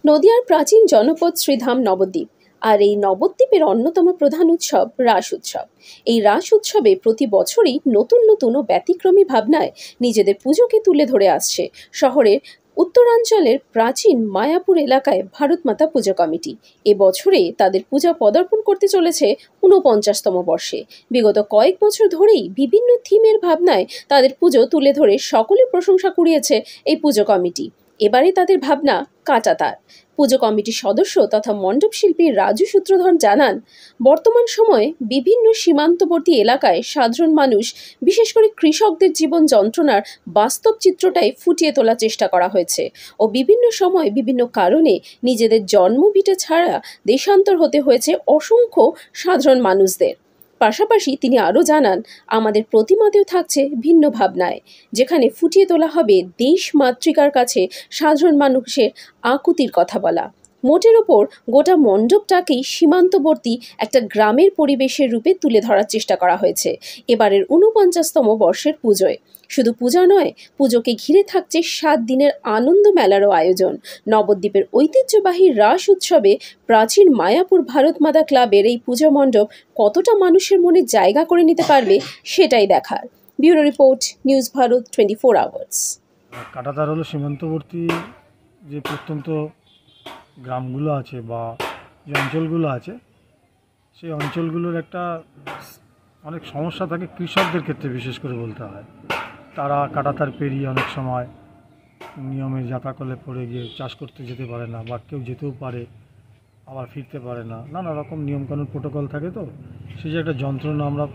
নদিয়ার প্রাচীন জনপদ শ্রীধাম নবদ্বীপ। আর এই নবদ্বীপের অন্যতম প্রধান উৎসব রাস উৎসব। এই রাস উৎসবে প্রতি বছরই নতুন নতুন ও ব্যতিক্রমী ভাবনায় নিজেদের পুজোকে তুলে ধরে আসছে শহরের উত্তরাঞ্চলের প্রাচীন মায়াপুর এলাকায় ভারত মাতা পুজো কমিটি। এবছরে তাদের পূজা পদার্পণ করতে চলেছে ৪৯তম বর্ষে। বিগত কয়েক বছর ধরেই বিভিন্ন থিমের ভাবনায় তাদের পুজো তুলে ধরে সকলে প্রশংসা কুড়িয়েছে এই পুজো কমিটি। এবারে তাদের ভাবনা কাঁটাতার। পুজো কমিটির সদস্য তথা মণ্ডপ শিল্পী রাজু সূত্রধর জানান, বর্তমান সময়ে বিভিন্ন সীমান্তবর্তী এলাকায় সাধারণ মানুষ, বিশেষ করে কৃষকদের জীবন যন্ত্রণার বাস্তব চিত্রটাই ফুটিয়ে তোলার চেষ্টা করা হয়েছে ও বিভিন্ন সময় বিভিন্ন কারণে নিজেদের জন্মভিটে ছাড়া দেশান্তর হতে হয়েছে অসংখ্য সাধারণ মানুষদের। পাশাপাশি তিনি আরও জানান, আমাদের প্রতিমাতেও থাকছে ভিন্ন ভাবনায়, যেখানে ফুটিয়ে তোলা হবে দেশ মাতৃকার কাছে সাধারণ মানুষের আকুতির কথা বলা। মোটের ওপর গোটা মণ্ডপটাকেই সীমান্তবর্তী একটা গ্রামের পরিবেশের রূপে তুলে ধরার চেষ্টা করা হয়েছে এবারের ৪৯তম বর্ষের পুজোয়। শুধু পূজা নয়, পুজোকে ঘিরে থাকছে ৭ দিনের আনন্দ মেলারও আয়োজন। নবদ্বীপের ঐতিহ্যবাহী রাস উৎসবে প্রাচীন মায়াপুর ভারত মাতা ক্লাবের এই পুজো মণ্ডপ কতটা মানুষের মনে জায়গা করে নিতে পারবে সেটাই দেখার। Bureau report, news Bharat 24 hours. কাঁটাতার হলো সীমান্তবর্তী যে প্রত্যন্ত গ্রামগুলো আছে বা যে অঞ্চলগুলো আছে, সেই অঞ্চলগুলোর একটা অনেক সমস্যা থাকে কৃষকদের ক্ষেত্রে, বিশেষ করে বলতে হয়। তারা কাঁটাতার পেরিয়ে অনেক সময় নিয়মে যাতাকলে পড়ে গিয়ে চাষ করতে যেতে পারে না, বা কেউ যেতেও পারে আবার ফিরতে পারে না, নানা রকম নিয়মকানুন প্রোটোকল থাকে। তো সেই যে একটা যন্ত্রণা আমরা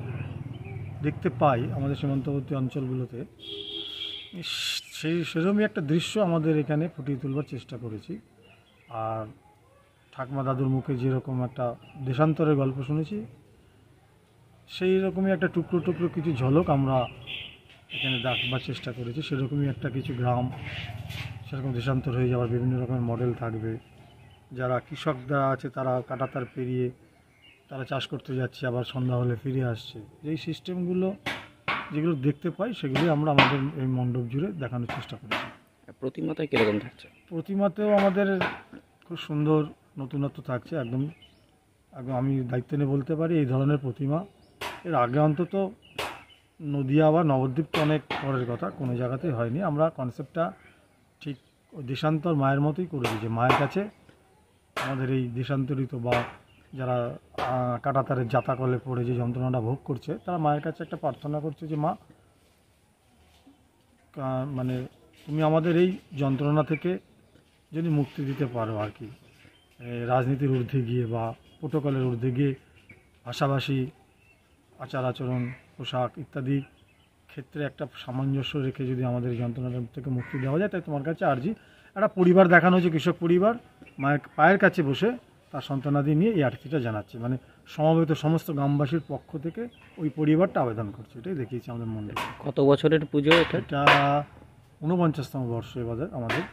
দেখতে পাই আমাদের সীমান্তবর্তী অঞ্চলগুলোতে, সেরকমই একটা দৃশ্য আমাদের এখানে ফুটিয়ে তুলবার চেষ্টা করেছি। আর ঠাকুমা দাদুর মুখে যেরকম একটা দেশান্তরের গল্প শুনেছি, সেই রকমই একটা টুকরো টুকরো কিছু ঝলক আমরা এখানে দেখবার চেষ্টা করেছি। সেরকমই একটা কিছু গ্রাম সেরকম দেশান্তর হয়ে যাওয়ার বিভিন্ন রকমের মডেল থাকবে। যারা কৃষকরা আছে তারা কাঁটাতার পেরিয়ে তারা চাষ করতে যাচ্ছে, আবার সন্ধ্যা হলে ফিরে আসছে। এই সিস্টেমগুলো যেগুলো দেখতে পাই সেগুলি আমরা আমাদের এই মণ্ডপ জুড়ে দেখানোর চেষ্টা করেছি। প্রতিমাতে কীরকম থাকছে? প্রতিমাতেও আমাদের খুব সুন্দর নতুনত্ব থাকছে। একদম আমি দায়িত্ব নিয়ে বলতে পারি, এই ধরনের প্রতিমা এর আগে অন্তত নদিয়া বা নবদ্বীপ তো অনেক পরের কথা, কোনো জায়গাতেই হয়নি। আমরা কনসেপ্টটা ঠিক দেশান্তর মায়ের মতোই করেছি, যে মায়ের কাছে আমাদের এই দেশান্তরিত বা যারা কাঁটাতারের যাতাকলে পড়ে যে যন্ত্রণাটা ভোগ করছে, তারা মায়ের কাছে একটা প্রার্থনা করছে যে মা, মানে তুমি আমাদের এই যন্ত্রণা থেকে যদি মুক্তি দিতে পারো আর কি, রাজনীতির ঊর্ধ্বে গিয়ে বা প্রোটোকলের ঊর্ধ্বে গিয়ে ভাষাভাষী, আচার আচরণ, পোশাক ইত্যাদি ক্ষেত্রে একটা সামঞ্জস্য রেখে যদি আমাদের যন্ত্রণার থেকে মুক্তি দেওয়া যায়, তাই তোমার কাছে আর্জি। একটা পরিবার দেখানো হয়েছে, কৃষক পরিবার মায়ের পায়ের কাছে বসে তার সন্তানাদি নিয়ে এই আর্তিটা জানাচ্ছে, মানে সমবেত সমস্ত গ্রামবাসীর পক্ষ থেকে ওই পরিবারটা আবেদন করছে। এটাই দেখিয়েছি আমাদের মন্দিরে। কত বছরের পুজো এটা? এটা ৪৯তম বর্ষ এবারে আমাদের।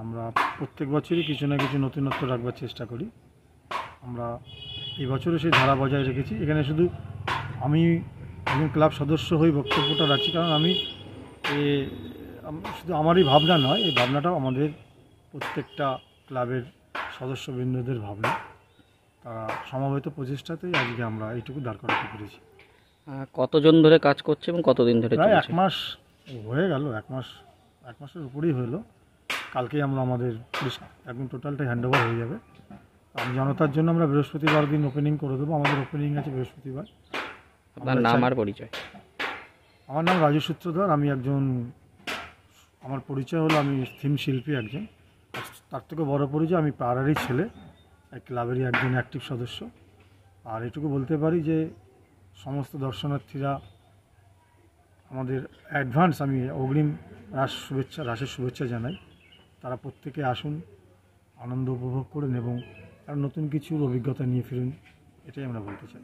আমরা প্রত্যেক বছরই কিছু না কিছু নতুনত্ব রাখবার চেষ্টা করি। আমরা এই বছরও সেই ধারা বজায় রেখেছি। এখানে শুধু আমি একজন ক্লাব সদস্য হয়ে বক্তব্যটা রাখছি, কারণ আমি শুধু আমারই ভাবনা নয়, এই ভাবনাটাও আমাদের প্রত্যেকটা ক্লাবের সদস্যবৃন্দদের ভাবনা। তারা সমবেত প্রচেষ্টাতেই আজকে আমরা এইটুকু দাঁড় করাতে পেরেছি। কতজন ধরে কাজ করছে এবং কতদিন ধরে? প্রায় 1 মাস হয়ে গেল, 1 মাসের উপরেই হলো। কালকেই আমরা আমাদের একদম টোটালটাই হ্যান্ড ওভার হয়ে যাবে। আর জনতার জন্য আমরা বৃহস্পতিবার দিন ওপেনিং করে দেবো। আমাদের ওপেনিং আছে বৃহস্পতিবার। আপনার নাম আর পরিচয়? আমার নাম রাজু সূত্রধর। আমি একজন, আমার পরিচয় হলো আমি থিম শিল্পী একজন। তার থেকে বড় পরিচয়, আমি পাড়ারই ছেলে, এক ক্লাবেরই একজন অ্যাক্টিভ সদস্য। আর এটুকু বলতে পারি যে সমস্ত দর্শনার্থীরা আমাদের অ্যাডভান্স আমি অগ্রিম রাসের শুভেচ্ছা জানাই। তারা প্রত্যেকে আসুন, আনন্দ উপভোগ করুন এবং নতুন কিছুর অভিজ্ঞতা নিয়ে ফিরুন, এটাই আমরা বলতে চাই।